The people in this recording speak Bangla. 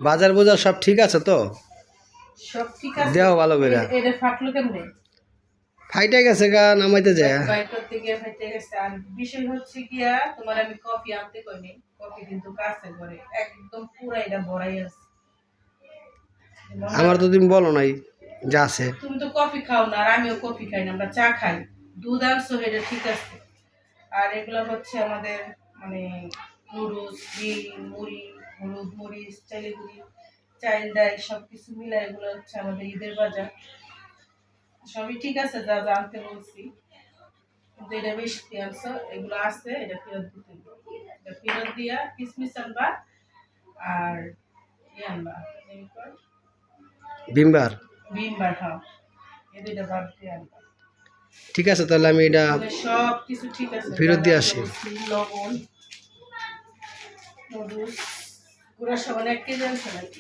বাজার বোজার সব ঠিক আছে তো? সব ঠিক আছে। দেও ভালো করে। এটা ফাটলো কেমনে? ফাইটা গেছে গা নামাইতে যায়। বাইক করতে গিয়ে ফাইটে গেছে। আর বিষয় হচ্ছে গিয়া তোমার আমি কফি আনতে কইনি। কফি কিন্তু কাছে করে একদম পুরো এটা ভরাই আছে। আমার তো তুমি বলো নাই যা আছে। তুমি তো কফি খাও না আর আমিও কফি খাই না, আমরা চা খাই। দুধ আনছো এটা ঠিক আছে। আর এগুলো হচ্ছে আমাদের মানে নুডলস, ডিম, মুড়ি, হলুদ মরিচ, চালের গুঁড়ি, চাল ডাল সবকিছু মিলে এগুলো হচ্ছে আমাদের ঈদের বাজার। সবই ঠিক আছে যা যা আনতে বলছি, কিন্তু এটা বেশি আনছো, এগুলো আছে এটা ফেরত দিতে হবে। এটা ফেরত দিয়া কিসমিস আনবা আর আনবা ভিমবার। ভিমবার। হ্যাঁ, এই দুইটা বাদ দিয়ে আনবা। ঠিক আছে তাহলে আমি এটা সব কিছু ঠিক আছে, ফেরত দিয়ে আসি। লবণ, নুডলস, গুঁড়া সাবান 1 কেজি আনছে নাকি?